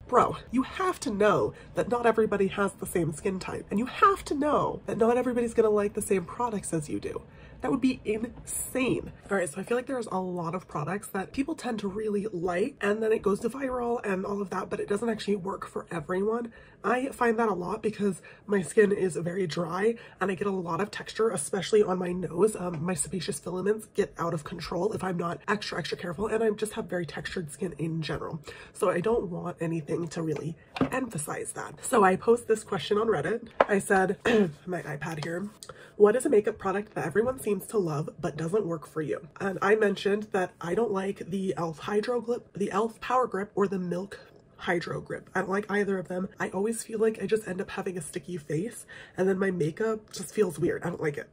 Bro, you have to know that not everybody has the same skin type, and you have to know that not everybody's gonna like the same products as you do. That would be insane. All right, so I feel like there's a lot of products that people tend to really like, and then it goes to viral and all of that, but it doesn't actually work for everyone. I find that a lot because my skin is very dry and I get a lot of texture, especially on my nose. My sebaceous filaments get out of control if I'm not extra careful, and I just have very textured skin in general. So I don't want anything to really emphasize that. So I posed this question on Reddit. I said, my iPad here, what is a makeup product that everyone seems to love but doesn't work for you? And I mentioned that I don't like the e.l.f. Hydro Grip, the e.l.f. Power Grip, or the Milk Hydro Grip. I don't like either of them. I always feel like I just end up having a sticky face, and then my makeup just feels weird. I don't like it.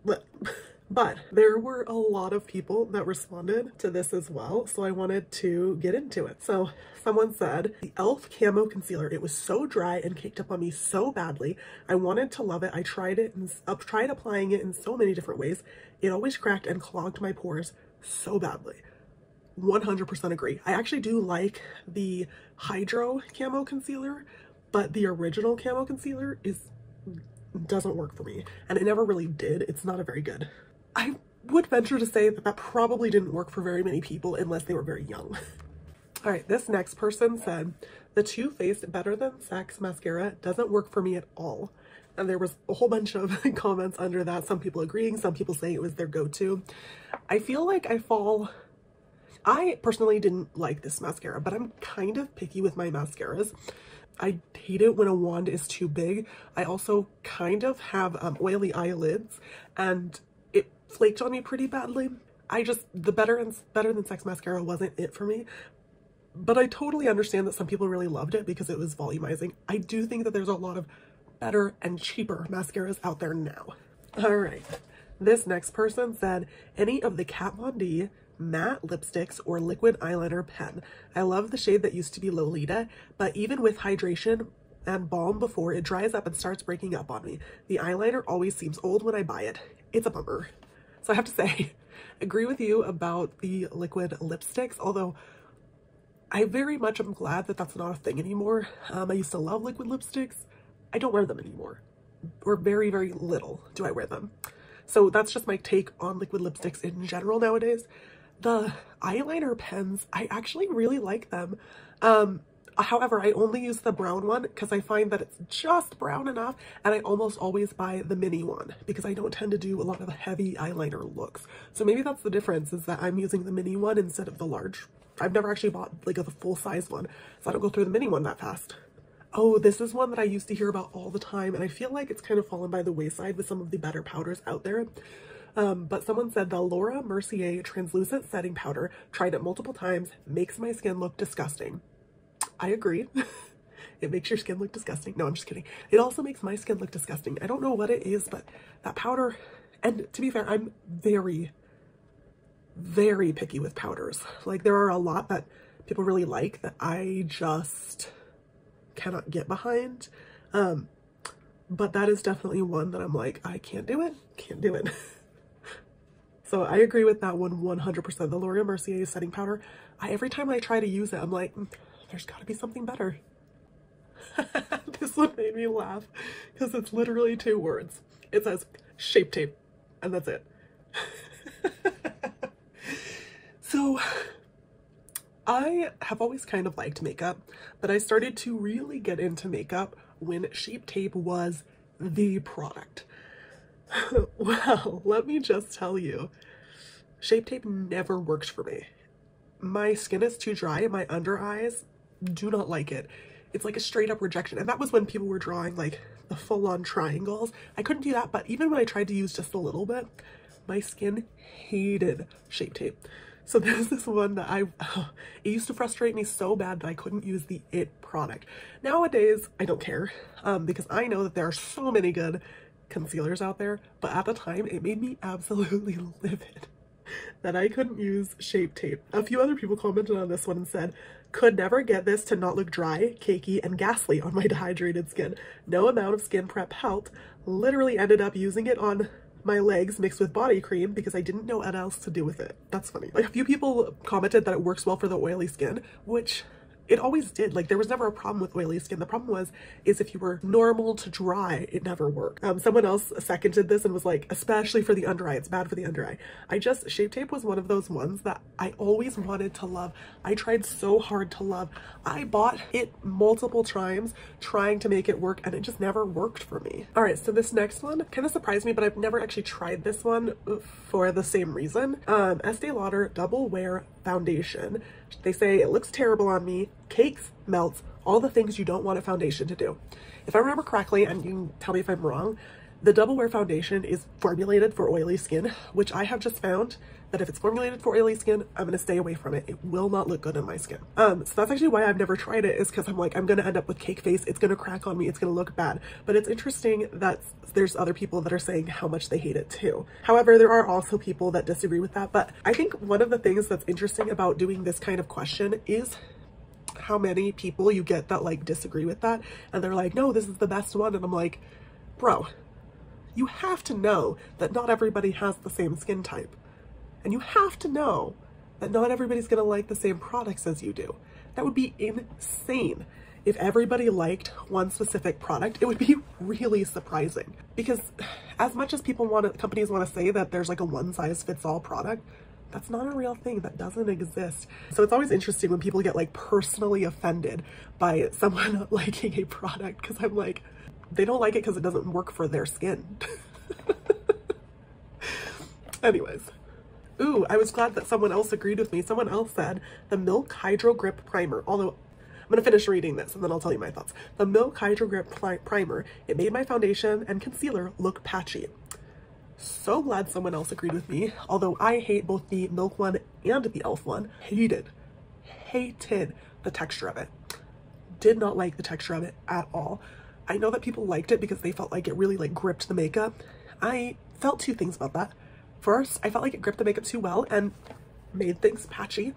But there were a lot of people that responded to this as well, so I wanted to get into it. So someone said, the e.l.f. Camo Concealer, it was so dry and caked up on me so badly. I wanted to love it. I tried it and tried applying it in so many different ways. It always cracked and clogged my pores so badly. 100% agree. I actually do like the Hydro Camo Concealer, but the original Camo Concealer doesn't work for me, and it never really did. It's not a very good. I would venture to say that that probably didn't work for very many people unless they were very young. All right, this next person said, the Too Faced Better Than Sex mascara doesn't work for me at all. And there was a whole bunch of comments under that, some people agreeing, some people saying it was their go-to. I feel like I personally didn't like this mascara, but I'm kind of picky with my mascaras. I hate it when a wand is too big. I also kind of have oily eyelids, and it flaked on me pretty badly. The Better Than Sex mascara wasn't it for me, but I totally understand that some people really loved it because it was volumizing. I do think that there's a lot of better and cheaper mascaras out there now. All right, this next person said, any of the Kat Von D matte lipsticks or liquid eyeliner pen. I love the shade that used to be Lolita, but even with hydration and balm before, it dries up and starts breaking up on me. The eyeliner always seems old when I buy it. It's a bummer. So I have to say, agree with you about the liquid lipsticks, although I very much am glad that that's not a thing anymore. I used to love liquid lipsticks. I don't wear them anymore, or very, very little do I wear them. So that's just my take on liquid lipsticks in general nowadays. The eyeliner pens, I actually really like them. However, I only use the brown one because I find that it's just brown enough, and I almost always buy the mini one because I don't tend to do a lot of heavy eyeliner looks. So maybe that's the difference, is that I'm using the mini one instead of the large. I've never actually bought like a full-size one, so I don't go through the mini one that fast. Oh, this is one that I used to hear about all the time, and I feel like it's kind of fallen by the wayside with some of the better powders out there. But someone said the Laura Mercier translucent setting powder, tried it multiple times, makes my skin look disgusting. I agree. It makes your skin look disgusting. No, I'm just kidding. It also makes my skin look disgusting. I don't know what it is, but that powder, and to be fair, I'm very, very picky with powders. Like, there are a lot that people really like that I just cannot get behind. But that is definitely one that I'm like, I can't do it. Can't do it. So I agree with that one 100%. The Laura Mercier setting powder, every time I try to use it, I'm like, there's got to be something better. This one made me laugh because it's literally 2 words. It says Shape Tape, and that's it. So I have always kind of liked makeup, but I started to really get into makeup when Shape Tape was the product. Well, let me just tell you, Shape Tape never works for me. My skin is too dry, and my under eyes do not like it. It's like a straight up rejection. And that was when people were drawing like the full-on triangles. I couldn't do that, but even when I tried to use just a little bit, my skin hated Shape Tape. So there's this one that it used to frustrate me so bad that I couldn't use the IT product. Nowadays, I don't care because I know that there are so many good concealers out there, but at the time it made me absolutely livid that I couldn't use Shape Tape. A few other people commented on this one and said, could never get this to not look dry, cakey, and ghastly on my dehydrated skin. No amount of skin prep helped. Literally ended up using it on my legs mixed with body cream because I didn't know what else to do with it. That's funny. Like, a few people commented that it works well for the oily skin, which It always did. Like, there was never a problem with oily skin. The problem is if you were normal to dry, it never worked. Someone else seconded this and was like, especially for the under eye, it's bad for the under eye. Shape Tape was one of those ones that I always wanted to love. I tried so hard to love. I bought it multiple times trying to make it work, and it just never worked for me. All right, so this next one kind of surprised me, but I've never actually tried this one for the same reason. Estee Lauder Double Wear Foundation. They say it looks terrible on me, cakes, melts, all the things you don't want a foundation to do. If I remember correctly, and you can tell me if I'm wrong, the Double Wear Foundation is formulated for oily skin, which I have just found that if it's formulated for oily skin, I'm gonna stay away from it. It will not look good on my skin. So that's actually why I've never tried it, is because I'm like, I'm gonna end up with cake face, it's gonna crack on me, it's gonna look bad. But it's interesting that there's other people that are saying how much they hate it too. However, there are also people that disagree with that. But I think one of the things that's interesting about doing this kind of question is how many people you get that like disagree with that. And they're like, no, this is the best one. And I'm like, bro, you have to know that not everybody has the same skin type. And you have to know that not everybody's gonna like the same products as you do. That would be insane. If everybody liked one specific product, it would be really surprising. Because as much as companies want to say that there's like a one-size-fits-all product, that's not a real thing. That doesn't exist. So it's always interesting when people get like personally offended by someone not liking a product, because I'm like, they don't like it because it doesn't work for their skin. Anyways. Ooh, I was glad that someone else agreed with me. Someone else said the Milk Hydro Grip Primer, although I'm gonna finish reading this and then I'll tell you my thoughts. The Milk Hydro Grip Primer, it made my foundation and concealer look patchy. So glad someone else agreed with me, although I hate both the Milk one and the e.l.f. one. Hated the texture of it. Did not like the texture of it at all. I know that people liked it because they felt like it really like gripped the makeup. I felt two things about that. First, I felt like it gripped the makeup too well and made things patchy,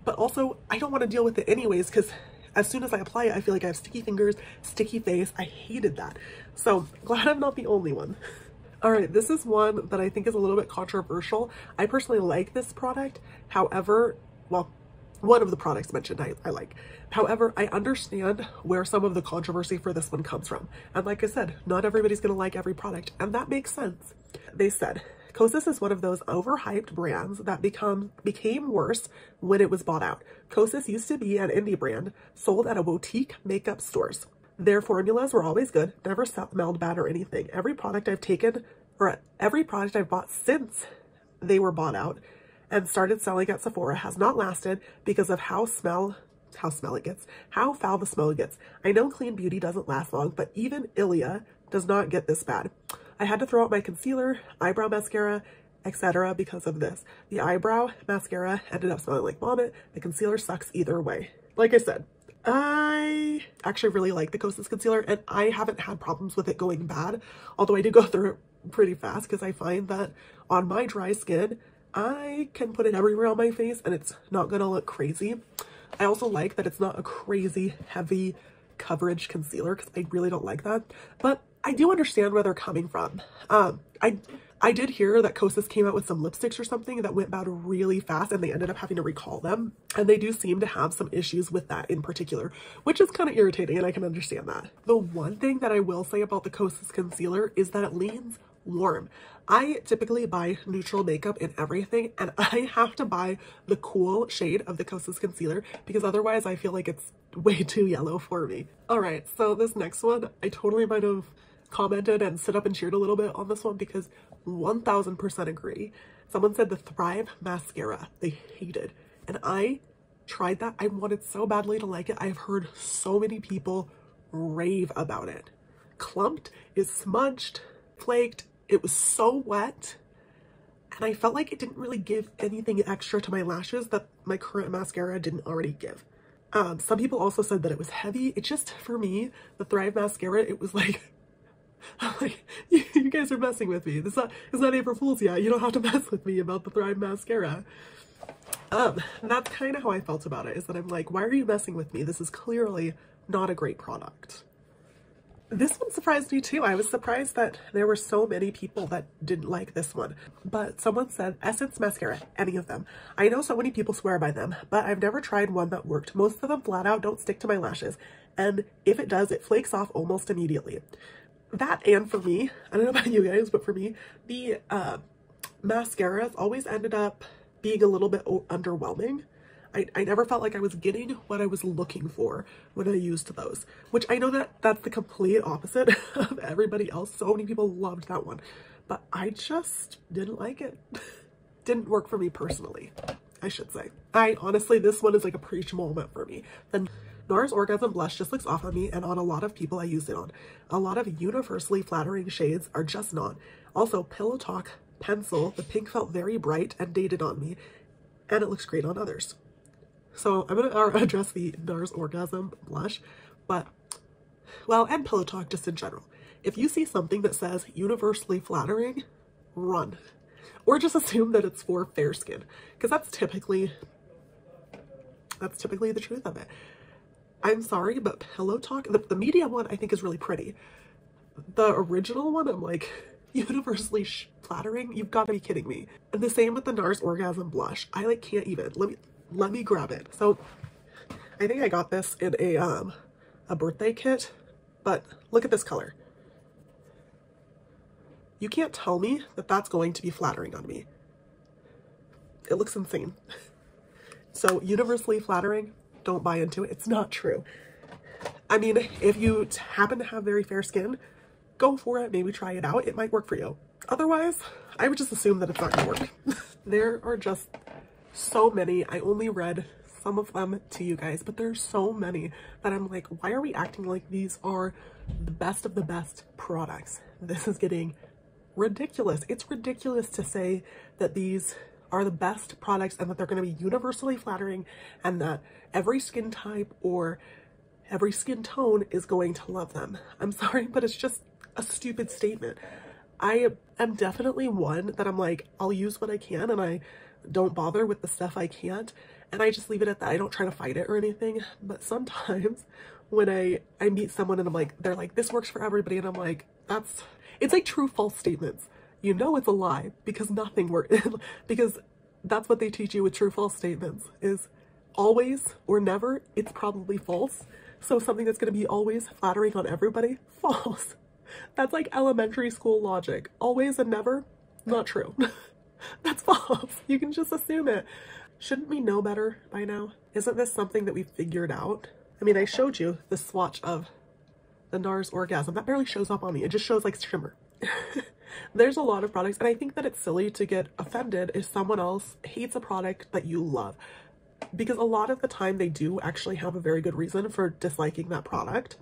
but also I don't want to deal with it anyways, because as soon as I apply it, I feel like I have sticky fingers, sticky face. I hated that. So glad I'm not the only one. All right, this is one that I think is a little bit controversial. I personally like this product. However, well, one of the products mentioned I like. However, I understand where some of the controversy for this one comes from. And like I said, not everybody's gonna like every product, and that makes sense. They said, Kosas is one of those overhyped brands that became worse when it was bought out. Kosas used to be an indie brand sold at a boutique makeup stores. Their formulas were always good, never smelled bad or anything. Every product I've taken, or every product I've bought since they were bought out and started selling at Sephora has not lasted because of how foul the smell gets. I know clean beauty doesn't last long, but even Ilia does not get this bad. I had to throw out my concealer, eyebrow mascara, etc. because of this. The eyebrow mascara ended up smelling like vomit. The concealer sucks either way. Like I said, I actually really like the Kosas concealer, and I haven't had problems with it going bad, although I do go through it pretty fast because I find that on my dry skin, I can put it everywhere on my face and it's not gonna look crazy. I also like that it's not a crazy heavy coverage concealer because I really don't like that, but I do understand where they're coming from. I did hear that Kosas came out with some lipsticks or something that went bad really fast and they ended up having to recall them. And they do seem to have some issues with that in particular, which is kind of irritating, and I can understand that. The one thing that I will say about the Kosas concealer is that it leans warm. I typically buy neutral makeup and everything, and I have to buy the cool shade of the Kosas concealer because otherwise I feel like it's way too yellow for me. All right, so this next one, I totally might have commented and stood up and cheered a little bit on this one because 1000% agree. Someone said the Thrive mascara they hated, and I tried that. I wanted so badly to like it. I've heard so many people rave about it. Clumped, it smudged, flaked, it was so wet, and I felt like it didn't really give anything extra to my lashes that my current mascara didn't already give. Some people also said that it was heavy. It just, for me, the Thrive mascara, it was like, you guys are messing with me. It's not April Fool's yet. You don't have to mess with me about the Thrive mascara. That's kind of how I felt about it, is that I'm like, why are you messing with me? This is clearly not a great product. This one surprised me too. I was surprised that there were so many people that didn't like this one. But someone said, Essence Mascara, any of them. I know so many people swear by them, but I've never tried one that worked. Most of them flat out don't stick to my lashes. And if it does, it flakes off almost immediately. That, and for me, I don't know about you guys, but for me, the mascaras always ended up being a little bit underwhelming. I never felt like I was getting what I was looking for when I used those, which I know that that's the complete opposite of everybody else. So many people loved that one, but I just didn't like it. Didn't work for me personally, I should say. Honestly, this one is like a preach moment for me. The NARS Orgasm Blush just looks off on me, and on a lot of people I use it on. A lot of universally flattering shades are just not. Also, Pillow Talk Pencil, the pink felt very bright and dated on me, and it looks great on others. So I'm going to address the NARS Orgasm Blush, but, well, and Pillow Talk just in general. If you see something that says universally flattering, run. Or just assume that it's for fair skin, because that's typically the truth of it. I'm sorry, but Pillow Talk, the medium one I think is really pretty. The original one, I'm like, universally flattering? You've got to be kidding me. And the same with the NARS Orgasm Blush. I like can't even. Let me grab it. So I think I got this in a birthday kit, but look at this color. You can't tell me that that's going to be flattering on me. It looks insane. So universally flattering, don't buy into it. It's not true. I mean, if you happen to have very fair skin, go for it. Maybe try it out. It might work for you. Otherwise, I would just assume that it's not going to work. There are just so many. I only read some of them to you guys, but there's so many that I'm like, why are we acting like these are the best of the best products? This is getting ridiculous. It's ridiculous to say that these are the best products and that they're going to be universally flattering and that every skin type or every skin tone is going to love them. I'm sorry, but it's just a stupid statement. I am definitely one that I'm like, I'll use what I can and I don't bother with the stuff I can't, and I just leave it at that. I don't try to fight it or anything. But sometimes when I meet someone and I'm like, they're like, this works for everybody, and I'm like, it's like true false statements. You know it's a lie because nothing works. Because that's what they teach you with true false statements is always or never, it's probably false. So something that's going to be always flattering on everybody, false. That's like elementary school logic. Always and never, not true. That's false. You can just assume it. Shouldn't we know better by now? Isn't this something that we've figured out? I mean, I showed you the swatch of the NARS Orgasm. That barely shows up on me. It just shows like shimmer. There's a lot of products, and I think that it's silly to get offended if someone else hates a product that you love. Because a lot of the time they do actually have a very good reason for disliking that product.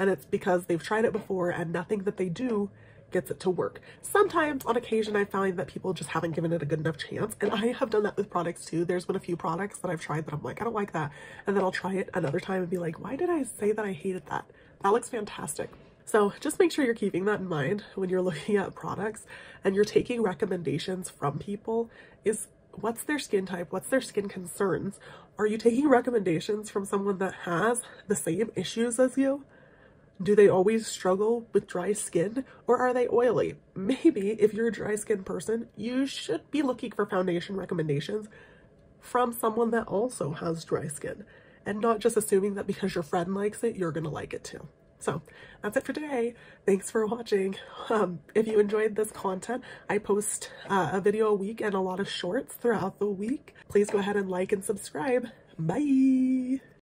And it's because they've tried it before and nothing that they do gets it to work. Sometimes on occasion I find that people just haven't given it a good enough chance, and I have done that with products too. There's been a few products that I've tried that I'm like, I don't like that, and then I'll try it another time and be like, why did I say that I hated that? That looks fantastic. So just make sure you're keeping that in mind when you're looking at products and you're taking recommendations from people. Is what's their skin type? What's their skin concerns? Are you taking recommendations from someone that has the same issues as you? Do they always struggle with dry skin, or are they oily? Maybe if you're a dry skin person, you should be looking for foundation recommendations from someone that also has dry skin, and not just assuming that because your friend likes it, you're gonna like it too. So that's it for today. Thanks for watching. If you enjoyed this content, I post a video a week and a lot of shorts throughout the week. Please go ahead and like and subscribe. Bye.